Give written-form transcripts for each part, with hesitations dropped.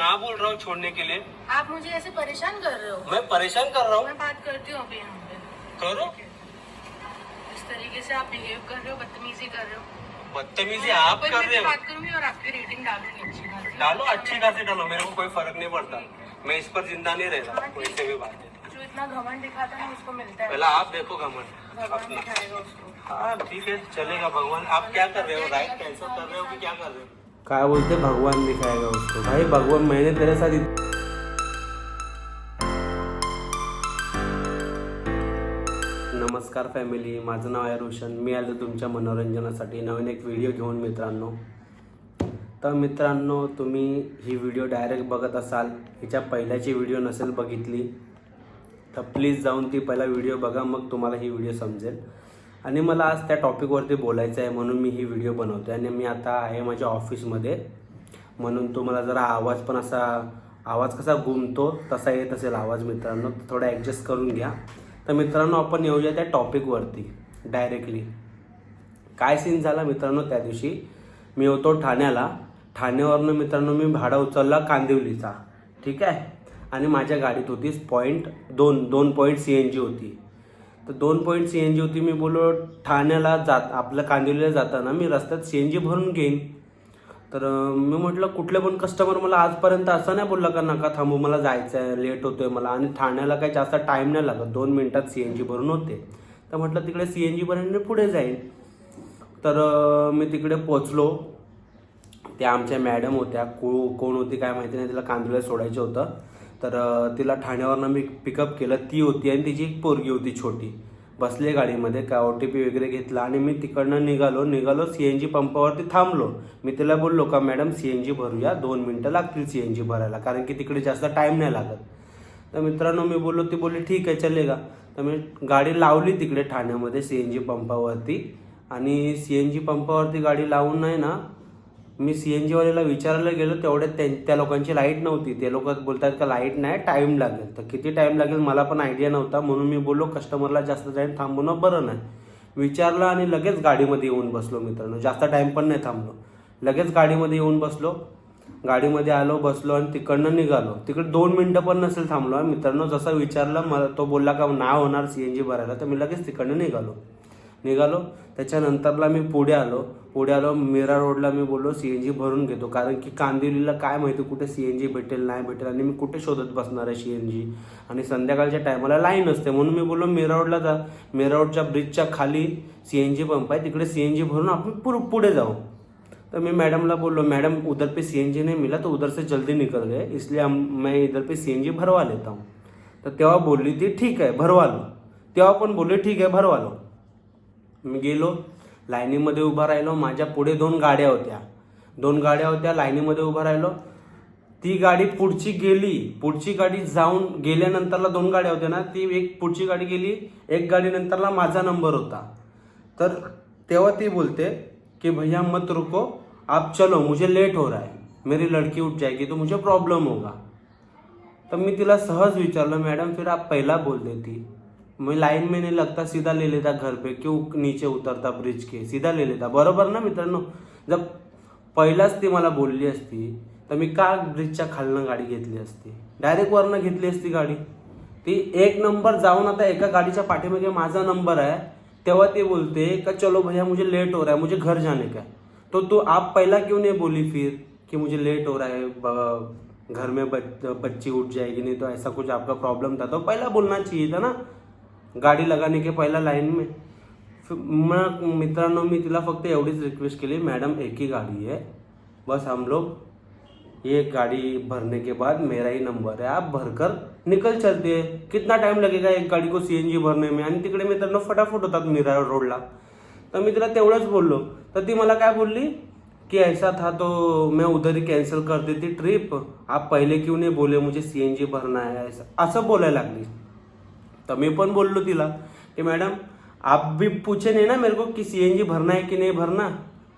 हाँ बोल रहा हूँ छोड़ने के लिए। आप मुझे ऐसे परेशान कर रहे हो। मैं परेशान कर रहा हूँ। मैं बात करती हूँ अभी यहाँ पे। करो। इस तरीके से आप बिहेव कर रहे हो, बदतमीजी कर रहे हो। बदतमीजी आप कर रहे हो। बात करूंगी और आपकी रेटिंग डालूंगी अच्छी खासी। डालो, अच्छी खासी डालो, मेरे को कोई फर्क नहीं पड़ता। मैं इस पर जिंदा नहीं रहता। हाँ, कोई से भी बात है। जो इतना घमंड दिखाता है ना उसको मिलता है। पहले आप देखो घमंड भगवान अपना। दिखाएगा उसको। हाँ ठीक है, चलेगा। भगवान आप क्या कर रहे हो? राइट कैंसिल कर रहे हो कि क्या कर रहे हो? क्या बोलते भगवान दिखाएगा उसको? भाई भगवान, मैंने तेरे साथ नमस्कार फॅमिली, माझं नाव आहे रोशन. मी आलो तुमच्या मनोरंजनासाठी नवीन एक व्हिडिओ घेऊन मित्रांनो. तर मित्रांनो, तुम्ही ही व्हिडिओ डायरेक्ट बघत असाल, हिच्या पहिल्याची व्हिडिओ नसेल बघितली तर प्लीज जाऊन ती पहिला व्हिडिओ बघा, मग तुम्हाला ही व्हिडिओ समजेल. आणि मला आज त्या टॉपिकवरती बोलायचं आहे म्हणून मी ही व्हिडिओ बनवतो. आणि मी आता आहे माझ्या ऑफिसमध्ये, म्हणून तुम्हाला जरा आवाज पण असा आवाज कसा घुमतो तसा येत असेल आवाज मित्रांनो, थोडा ॲडजस्ट करून घ्या. तर मित्रांनो, आपण येऊया त्या टॉपिकवरती डायरेक्टली. काय सीन झाला मित्रांनो, त्या दिवशी मी होतो ठाण्यावरनं मित्रांनो मी भाडा उचलला कांदिवलीचा, ठीक आहे. आणि माझ्या गाडीत होती दोन पॉईंट CNG होती. तर 2 पॉईंट CNG होती. मी बोललो ठाण्याला आपलं कांदिवलीला जाताना मी रस्त्यात CNG भरून घेईन. तर मी म्हटलं कुठले पण कस्टमर मला आजपर्यंत असं नाही बोलला का नका थांबू, मला जायचं आहे, लेट होतो आहे मला. आणि ठाण्याला काही जास्त टाईम नाही लागत, 2 मिनटात CNG भरून होते. तर म्हटलं तिकडे CNG भरून मी पुढे जाईन. तर मी तिकडे पोचलो. त्या आमच्या मॅडम होत्या, कोण होती काय माहिती नाही, तिला कांदिवलीला सोडायचं होतं. तर तिला ठाण्यावरनं मी पिकअप केलं. ती होती आणि तिची एक पोरगी होती छोटी, बसले गाडीमध्ये. का OTP वगैरे घेतला आणि मी तिकडनं निघालो. CNG पंपावरती थांबलो. मी तिला बोललो का मॅडम CNG भरूया, 2 मिनटं लागतील CNG भरायला, कारण की तिकडे जास्त टाईम नाही लागत. तर मित्रांनो मी बोललो, ती बोलली ठीक आहे चलेगा. तर मी गाडी लावली तिकडे ठाण्यामध्ये CNG पंपावरती. आणि CNG पंपावरती गाडी लावून नाही ना, मी CNG वाल्याला विचारायला गेलो, तेवढ्यात त्या लोकांची लाईट नव्हती. ते लोक बोलतात का लाईट नाही, टाईम लागेल. तर किती टाईम लागेल मला पण आयडिया नव्हता, म्हणून मी बोललो कस्टमरला जास्त टाईम थांबवणं बरं नाही. विचारलं आणि लगेच गाडीमध्ये येऊन बसलो मित्रांनो. जास्त टाईम पण नाही थांबलो, लगेच गाडीमध्ये येऊन बसलो. गाडीमध्ये आलो, बसलो आणि तिकडनं निघालो. तिकडे 2 मिनटं पण नसेल थांबलो मित्रांनो. जसं विचारलं मला, तो बोलला का नाही होणार CNG भरायला, तर मी लगेच तिकडनं निघालो. त्याच्यानंतरला मी पुढे आलो मीरा रोडला. मी बोललो CNG भरून घेतो, कारण की कांदिवलीला काय माहिती कुठे CNG भेटेल नाही भेटेल, आणि मी कुठे शोधत बसणार आहे CNG. आणि संध्याकाळच्या टायमाला लाईन असते, म्हणून मी बोललो मीरा रोडला जा. मीरा रोडच्या ब्रिजच्या खाली CNG पंप आहे, तिकडे CNG भरून आपण पुढे जाऊ. तर मी मॅडमला बोललो मॅडम उधर पे CNG नहीं मिला तो उधर से जल्दी निकल गए, इसलिए मैं इधर पे CNG भरवा लेता हूँ. तर तेव्हा बोलली ती ठीक आहे भरवा लो. तेव्हा पण बोलली ठीक आहे भरवा लो. मी गेलो, लाईनीमध्ये उभा राहिलो. माझ्या पुढे 2 गाड्या होत्या, लाईनीमध्ये उभा राहिलो. ती गाडी पुढची गाडी जाऊन गेल्यानंतरला 2 गाड्या होत्या ना, ती एक पुढची गाडी गेली, एक गाडी नंतरला माझा नंबर होता. तर तेव्हा ती बोलते कि भैया मत रुको, आप चलो, मुझे लेट हो रहा है, मेरी लड़की उठ जाएगी तो मुझे प्रॉब्लम होगा. तर मी तिला सहज विचारलं मॅडम फिर आप पहला बोल देती, मैं लाइन में नहीं लगता, सीधा ले लेता घर पे, क्यों नीचे उतरता ब्रिज के, सीधा ले लेता. बरोबर ना मित्रांनो. जर पहिलाच ती मला बोलली असती तर मी का ब्रिजच्या खालनं गाडी घेतली असती, डायरेक्ट वरनं घेतली असती गाडी. ती 1 नंबर जाऊन आता एका गाडीच्या पाठीमागे माझा नंबर आहे, तेव्हा ती बोलते का चलो भैया मुझे लेट हो रहा है, मुझे घर जाने का. तो आप पहला क्यों नहीं बोली फिर कि मुझे लेट हो रहा है, घर में बच्ची उठ जाएगी, नहीं तो ऐसा कुछ आपका प्रॉब्लम था, तो पहला बोलना चाहिए था ना गाडी लगाने के पहिला लाईन में. मग मित्रांनो मी तिला फक्त एवढीच रिक्वेस्ट केली, मॅडम एक ही गाड़ी है, बस हम लोग एक गाड़ी भरने के बाद मेरा ही नंबर है, आप भरकर निकल चलते हैं, कितना टाइम लगेगा एक गाड़ी को CNG भरने में. आणि तिकडे मित्रांनो फटाफट होतात मीरा रोडला. तर मी तिला तेवढंच बोललो. तर ती मला काय बोलली कि ऐसा था तो मैं उधर ही कैंसिल कर देती ट्रिप, आप पहले क्यों नहीं बोले मुझे CNG भरना है, असं बोलायला लागली. तो मैं पण बोललो तिला कि मैडम आप भी पूछे नहीं ना मेरे को कि CNG भरना है कि नहीं भरना,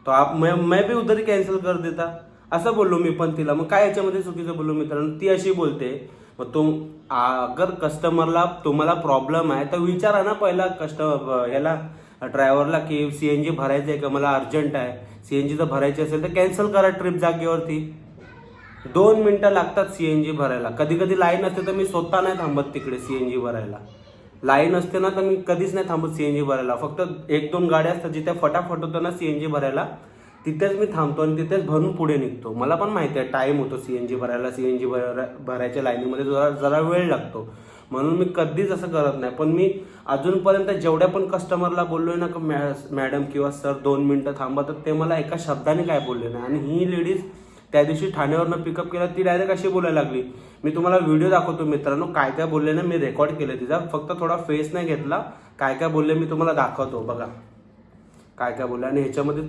तो आप मैं भी उधर ही कैंसिल कर देता, असं बोललो मी पण तिला. मग काय याच्यामध्ये चुकीचं बोललो मित्रांनो. ती अशी बोलते, मग अगर कस्टमरला तुम्हाला प्रॉब्लेम आहे तर विचारा ना पहिला ह्याला ड्रायव्हरला की CNG भरायचं आहे का, मला अर्जंट आहे, CNG जर भरायची असेल तर कॅन्सल करा ट्रिप जागेवरती. 2 मिनिटं लागतात CNG भरायला. कधी कधी लाईन असते तर मी स्वतः नाही थांबत तिकडे CNG भरायला. लाईन असते ना तर मी कधीच नाही थांबत CNG भरायला. फक्त 1-2 गाड्या असतात जिथे फटाफट होतं ना CNG भरायला, तिथेच मी थांबतो आणि तिथेच भरून पुढे निघतो. मला पण माहिती आहे टाईम होतो CNG भरायला. CNG भरायच्या लाईनीमध्ये जरा वेळ लागतो, म्हणून मी कधीच असं करत नाही. पण मी अजूनपर्यंत जेवढ्या पण कस्टमरला बोललोय ना की मॅडम किंवा सर 2 मिनिटं थांबा, तर ते मला एका शब्दाने काय बोलले नाही. आणि ही लेडीज त्या दिवशी ठाण्यावरनं पिकअप केला, ती डायरेक्ट अशी बोलायला लागली. मी तुम्हाला व्हिडिओ दाखवतो मित्रांनो, काय काय बोलले ना, मी रेकॉर्ड केलं तिचा, फक्त थोडा फेस नाही घेतला. काय काय बोलले मी तुम्हाला दाखवतो, बघा काय काय बोलले. आणि ह्याच्यामध्ये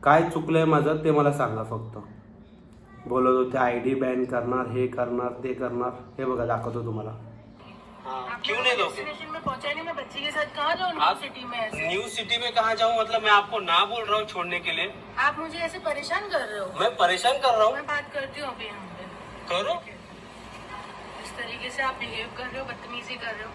काय चुकलंय माझं ते मला सांगा फक्त. बोलत होते ID बॅन करणार, हे करणार, ते करणार. हे बघा दाखवतो तुम्हाला. क्यों नहीं दोगे? डेस्टिनेशन में पहुंचा नहीं, मैं बच्ची के साथ कहाँ जाऊँ न्यू सिटी में ऐसे? न्यू सिटी में कहाँ जाऊँ? मतलब मैं आपको ना बोल रहा हूँ छोड़ने के लिए. आप मुझे ऐसे परेशान कर रहे हो. मैं परेशान कर रहा हूँ. मैं बात करती हूँ अभी यहाँ पे. करो. इस तरीके से आप बिहेव कर रहे हो, बदतमीजी कर रहे हो.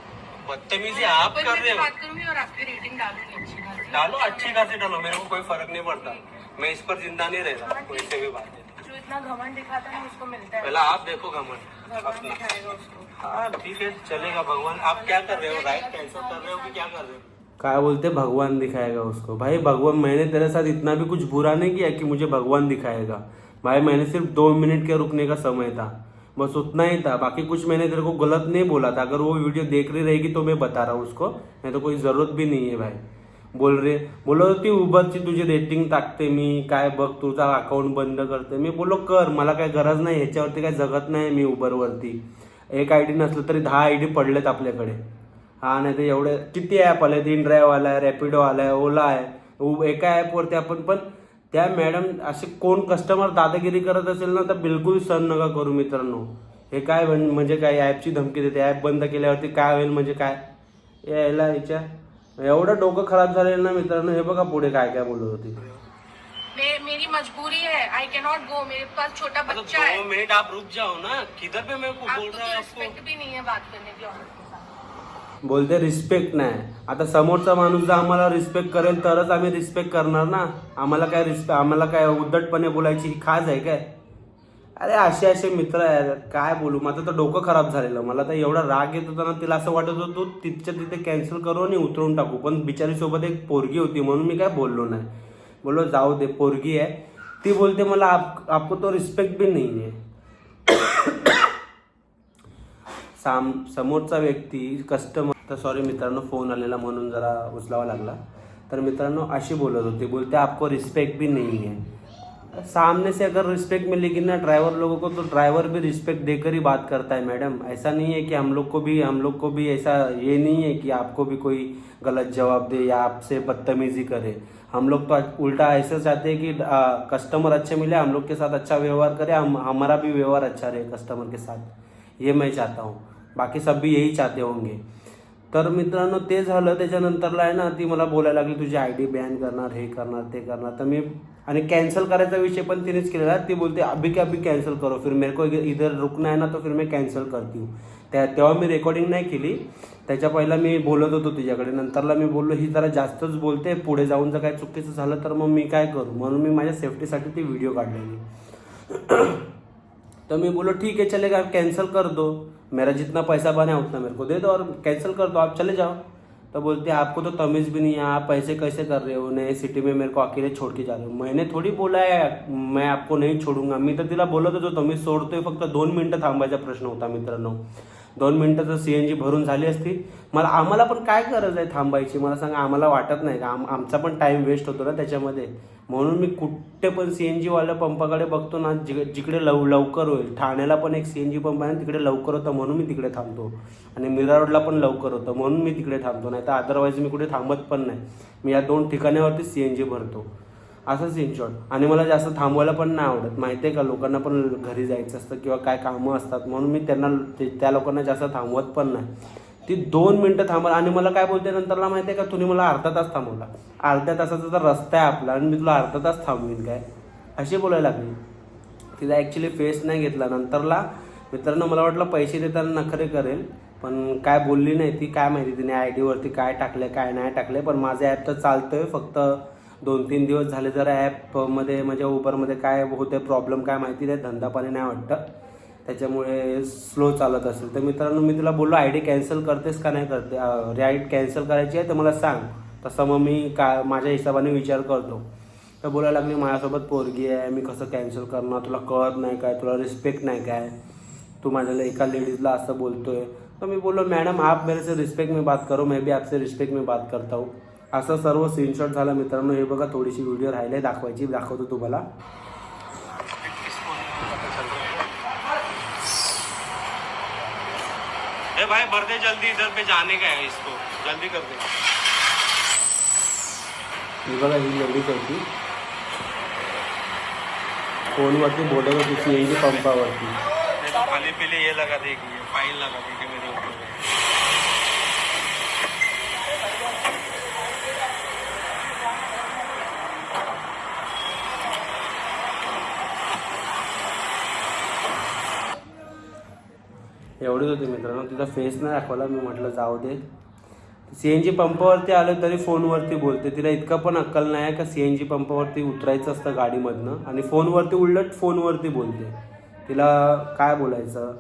बदतमीजी आप पर कर मैं रहे हो. बात करूंगी और आपकी रेटिंग डालूंगी अच्छी खासी. डालो, अच्छी खासी डालो, मेरे को कोई फर्क नहीं पड़ता. मैं इस पर जिंदा नहीं रहता, कोई से भी बात है. जो इतना घमंड दिखाता है उसको मिलता है. पहला आप देखो घमंड भगवान अपना. दिखाएगा उसको. हाँ ठीक है, चलेगा भगवान. आप क्या कर रहे हो? राइट कैंसिल कर रहे हो कि क्या कर रहे हो? क्या बोलते भगवान दिखाएगा उसको? भाई भगवान, मैंने तेरे साथ इतना भी कुछ बुरा नहीं किया कि मुझे भगवान दिखाएगा. भाई मैंने सिर्फ 2 मिनट के रुकने का समय था, बस उतना ही था. बाकी कुछ मैंने तेरे को गलत नहीं बोला था. अगर वो वीडियो देख रही रहेगी तो मैं बता रहा हूँ उसको, नहीं तो कोई जरूरत भी नहीं है. भाई बोलत होती उबरची तुझी रेटिंग टाकते मी, काय बघ तुझा अकाउंट बंद करते. मी बोललो कर, मला काय गरज नाही, ह्याच्यावरती काय जगत नाही मी उबरवरती. एक ID नसलं तरी 10 ID पडलेत आपल्याकडे. हा, नाही तर एवढे किती ॲप आले, InDrive आलाय, रॅपिडो आलाय, ओला आहे. एका ॲपवरती आपण. पण त्या मॅडम असे कोण कस्टमर दादागिरी करत असेल ना, तर बिलकुल सहन नका करू मित्रांनो. हे काय म्हणजे काय, ॲपची धमकी देते, ॲप बंद केल्यावरती काय होईल म्हणजे काय, यायला हिच्या एवढं डोकं खराब झालेलं ना मित्रांनो. हे बघा पुढे काय काय बोलत होती. मेरी मजबूरी है, आई कैन नॉट गो, मेरे पास छोटा बच्चा है. 2 मिनट आप रुक जाओ ना, किधर पे मैं बोल आपको रहा तो हूँ रिस्पेक्ट भी नहीं है बात करने की औरत के साथ. बोलते रिस्पेक्ट नाही. आता समोरचा माणूस जर आम्हाला रिस्पेक्ट करेल तरच आम्ही रिस्पेक्ट करणार ना. आम्हाला काय उद्धटपणे बोलायची ही खाज आहे काय? अरे असे मित्र आहे, काय बोलू. माझं तर डोकं खराब झालेलं. मला तर एवढा राग येत होता ना, तिला असं वाटत होतं तिथच्या तिथे कॅन्सल करू आणि उतरवून टाकू. पण बिचारीसोबत एक पोरगी होती म्हणून मी काय बोललो नाही. बोलो जाऊ दे, पोरगी आहे. ती बोलते मला आपको तो रिस्पेक्ट भी नहीं है. समोरचा व्यक्ती कस्टमर, तर सॉरी मित्रांनो फोन आलेला म्हणून जरा उचलावा लागला. तर मित्रांनो अशी बोलत होती, बोलते आपको रिस्पेक्ट भी नहीं है. सामने से अगर रिस्पेक्ट मिलेगी ना ड्राइवर लोगों को, तो ड्राइवर भी रिस्पेक्ट देकर ही बात करता है मैडम. ऐसा नहीं है कि हम लोग को भी ऐसा ये नहीं है कि आपको भी कोई गलत जवाब दे या आपसे बदतमीजी करे. हम लोग तो उल्टा ऐसा चाहते हैं कि कस्टमर अच्छे मिले, हम लोग के साथ अच्छा व्यवहार करे, हमारा भी व्यवहार अच्छा रहे कस्टमर के साथ. ये मैं चाहता हूँ, बाकी सब भी यही चाहते होंगे. तर मित्रांनो ते झालं. त्याच्यानंतरला आहे ना ती मला बोलायला लागली तुझी ID बॅन करणार, हे करणार, ते करणार. तर मी आणि कॅन्सल करायचा विषय पण तिनेच केलेला. ती बोलते अभी के अभी कॅन्सल करो, फिर मेरे को इधर रुकना है ना तो फिर मैं कॅन्सल करती हूँ. तेव्हा मी रेकॉर्डिंग नाही केली. त्याच्या पहिला मी बोलत होतो तिच्याकडे. नंतरला मी बोललो ही जरा जास्तच बोलते, पुढे जाऊन जर काय चुकीचं झालं तर मग मी काय करू. म्हणून मी माझ्या सेफ्टीसाठी ती व्हिडिओ काढलेली. तो मैं बोलो ठीक है चलेगा, आप कैंसिल कर दो, मेरा जितना पैसा बना है उतना मेरे को दे दो और कैंसिल कर दो, आप चले जाओ. तो बोलते हैं आपको तो तमीज़ भी नहीं है, आप ऐसे कैसे कर रहे हो, नए सिटी में मेरे को अकेले छोड़ के जा रहे हो. मैंने थोड़ी बोला है मैं आपको नहीं छोडूंगा. मी तर तिला बोलत होतो तुम्ही सोडतोय, फक्त 2 मिनिटं थांबायचा प्रश्न होता मित्रांनो. 2 मिनिटं जर CNG भरून झाली असती. आम्हाला पण काय गरज आहे थांबायची मला सांगा. आम्हाला वाटत नाही का आमचा पण टाईम वेस्ट होतो ना त्याच्यामध्ये. म्हणून मी कुठे पण CNGवाल्या पंपाकडे बघतो ना, जिकडे लवकर होईल. ठाण्याला पण एक CNG पंप आहे, तिकडे लवकर होतं म्हणून मी तिकडे थांबतो. आणि मीरा रोडला पण लवकर होतं म्हणून मी तिकडे थांबतो. नाही तर अदरवाईज मी कुठे थांबत पण नाही. मी या 2 ठिकाणावरती CNG भरतो. असंच इन शॉर्ट. आणि मला जास्त थांबवायला पण नाही आवडत. माहिती आहे का, लोकांना पण घरी जायचं असतं किंवा काय कामं असतात म्हणून मी त्या लोकांना जास्त थांबवत पण नाही. ती 2 मिनिटं थांबला आणि मला काय बोलते नंतरला माहिती आहे का, तुम्ही मला अर्धा तास थांबवला. अर्ध्या तासाचा तर रस्ता आहे आपला आणि मी तुला अर्धा तास थांबवीन काय, अशी बोलायला लागली. तिचा ॲक्च्युली फेस नाही घेतला. नंतरला मित्रांनो मला वाटलं पैसे देताना नखरे करेल, पण काय बोलली नाही ती. काय माहिती तिने ID वरती काय टाकले काय नाही टाकले. पण माझं ॲप तर चालतोय, फक्त 2-3 दिवस झाले जरा ॲपमध्ये म्हणजे उबरमध्ये काय होते प्रॉब्लेम काय माहिती नाही, धंदा पाणी नाही वाटतं, त्याच्यामुळे स्लो चालत असेल. तर मित्रांनो मी तुला बोललो आय डी कॅन्सल करतेस का नाही करते, राईड कॅन्सल करायची आहे तर मला सांग, तसं मग मी काय माझ्या हिशोबाने विचार करतो. तर बोलायला लागली माझ्यासोबत पोरगी आहे, मी कसं कॅन्सल करणार, तुला कळत नाही काय, तुला रिस्पेक्ट नाही काय, तू माझ्याला एका लेडीजला असं बोलतोय. तर मी बोललो मॅडम आप मेरे से रिस्पेक्ट में बात करो, मैं भी आपसे रिस्पेक्ट में बात करता हूँ. असं सर्व स्क्रीनशॉट झाला मित्रांनो. हे बघा थोडीशी व्हिडिओ राहिले दाखवतो तुम्हाला. ए भाई भर दे जल्दी, इधर पे जाने का है, इसको जल्दी कर दे. हे बघा ही लेडीज होती, फोनवरती बोलत होती CNG पंपावरती. खाली पीले ये लगा देखिए, फाइन लगा देखिए मेरे ऊपर. एवढीच होती मित्रांनो, तिचा फेस नाही दाखवला, मी म्हटलं जाऊ दे. CNG पंपावरती आलो तरी फोनवरती बोलते. तिला इतकं पण अक्कल नाही आहे का CNG पंपावरती उतरायचं असतं गाडीमधनं आणि फोनवरती उलट फोनवरती बोलते. तिला काय बोलायचं,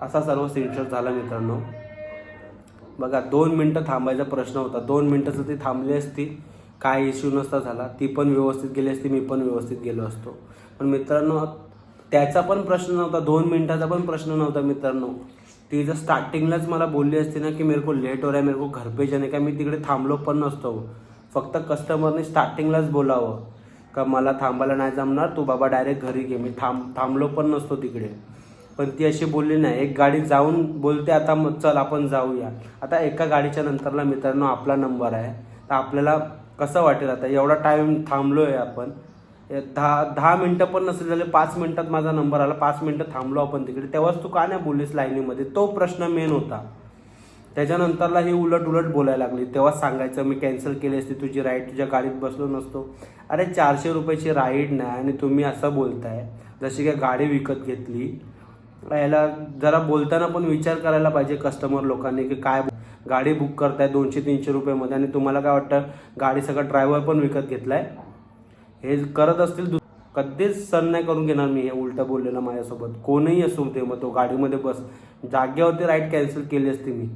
असा सर्व स्क्रीनशॉट झाला मित्रांनो. बघा 2 मिनटं थांबायचा प्रश्न होता, 2 मिनटाचं ती थांबली असती काय इश्यू नसता झाला, ती पण व्यवस्थित गेली असती, मी पण व्यवस्थित गेलो असतो. पण मित्रांनो त्याचा पण प्रश्न नव्हता, 2 मिनटाचा पण प्रश्न नव्हता मित्रांनो. ती जर स्टार्टिंगलाच मला बोलली असती ना की मेरे को लेट हो रहा है, मेरे को घर पे जाने का, मी तिकडे थांबलो पण नसतो. फक्त कस्टमरने स्टार्टिंगलाच बोलावं का मला थांबायला नाही जमणार, तू बाबा डायरेक्ट घरी घे, मी थांबलो पण नसतो तिकडे. पण ती अशी बोलली नाही. एक गाडी जाऊन बोलते आता मग चल आपण जाऊया. आता एका गाडीच्या नंतरला मित्रांनो आपला नंबर आहे, तर आपल्याला कसं वाटेल, आता एवढा टाईम थांबलो आहे आपण, 10 मिनटं पण नसेल झाले, 5 मिनटात माझा नंबर आला, 5 मिनटं थांबलो आपण तिकडे, तेव्हाच तू का नाही बोललीस लाईनीमध्ये, तो प्रश्न मेन होता. त्याच्यानंतरला ही उलट बोलायला लागली. तेव्हा सांगायचं मी कॅन्सल केली असती तुझी राईड, तुझ्या गाडीत बसलो नसतो. अरे 400 रुपयाची राईड नाही आणि तुम्ही असं बोलताय जशी काय गाडी विकत घेतली. याला जरा बोलताना पण विचार करायला पाहिजे कस्टमर लोकांनी की काय गाडी बुक करताय 200-300 रुपयामध्ये आणि तुम्हाला काय वाटतं गाडी सगळं ड्रायव्हर पण विकत घेतलाय. हे करत असतील कधीच सण नाही करून घेणार मी हे उलटं बोललेलं माझ्यासोबत, कोणीही असू दे. मग तो गाडीमध्ये बस, जागेवरती राईड कॅन्सल केली असती मी,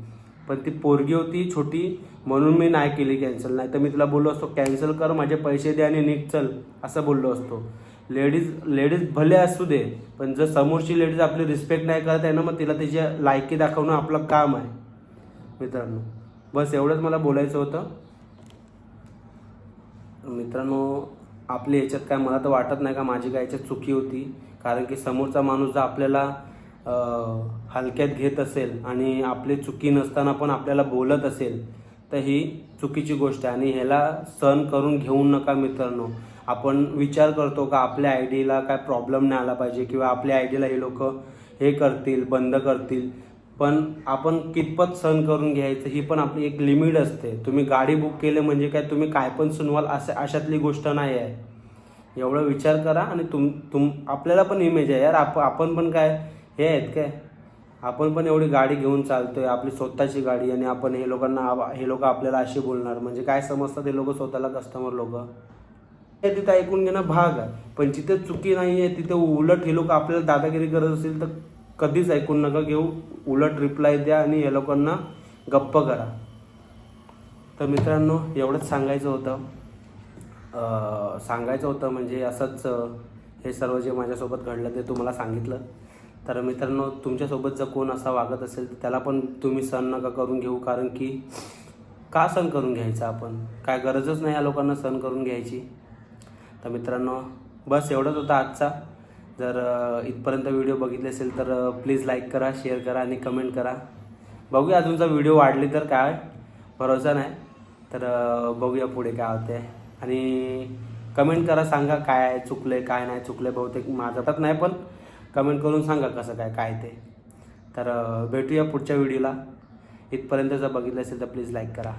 पण ती पोरगी होती छोटी म्हणून मी नाही केली कॅन्सल. नाही तर मी तुला बोललो असतो कॅन्सल कर, माझे पैसे दे आणि निघ चल, असं बोललो असतो. लेडीज भले असू दे, पण जर समोरची लेडीज आपली रिस्पेक्ट नाही करत आहे ना, मग तिला त्याची लायकी दाखवणं आपलं काम आहे मित्रांनो. बस एवढंच मला बोलायचं होतं मित्रांनो. आपल्या ह्याच्यात काय मला तर वाटत नाही का माझी काय याच्यात चुकी होती, कारण की समोरचा माणूस जर आपल्याला हलक्यात घेत असेल आणि आपली चुकी नसताना पण आपल्याला बोलत असेल तर ही चुकीची गोष्ट आहे आणि ह्याला सहन करून घेऊ नका मित्रांनो. आपण विचार करतो का आपल्या आय डीला काय प्रॉब्लेम नाही आला पाहिजे किंवा आपल्या आय डीला हे लोक हे करतील, बंद करतील, पण आपण कितपत सहन करून घ्यायचं ही पण आपली एक लिमिट असते. तुम्ही गाडी बुक केले म्हणजे काय तुम्ही काय पण सुनवाल अशातली गोष्ट नाही आहे. एवढं विचार करा. आणि आपल्याला पण इमेज आहे यार, आपण पण काय हे आहेत काय, आपण पण एवढी गाडी घेऊन चालतोय, आपली स्वतःची गाडी, आणि आपण हे लोक आपल्याला अशी बोलणार म्हणजे काय समजतात हे लोक स्वतःला कस्टमर लोक. हे तिथं ऐकून घेणं भाग आहे, पण जिथे चुकी नाही आहे तिथे उलट हे लोक आपल्याला दादागिरी करत असेल तर कधीच ऐकून नका घेऊ, उलट रिप्लाय द्या आणि या लोकांना गप्प करा. तर मित्रांनो एवढंच सांगायचं होतं म्हणजे असंच हे सर्व जे माझ्यासोबत घडलं ते तुम्हाला सांगितलं. तर मित्रांनो तुमच्यासोबत जर कोण असा वागत असेल तर त्याला पण तुम्ही सहन नका करून घेऊ, कारण की का सहन करून घ्यायचं, आपण काय गरजच नाही या लोकांना सहन करून घ्यायची. तर मित्रांनो बस एवढंच होतं आजचा. जर इथपर्यंत व्हिडिओ बघितले असेल तर प्लीज लाईक करा, शेअर करा आणि कमेंट करा. बघूया अजूनचा व्हिडिओ वाढली तर काय, भरोसा नाही, तर बघूया पुढे काय होते. आणि कमेंट करा, सांगा काय आहे चुकले काय नाही चुकले. बहुतेक माझं नाही, पण कमेंट करून सांगा कसं काय ते. तर भेटूया पुढच्या व्हिडिओला. इथपर्यंत जर बघितलं असेल तर प्लीज लाईक करा.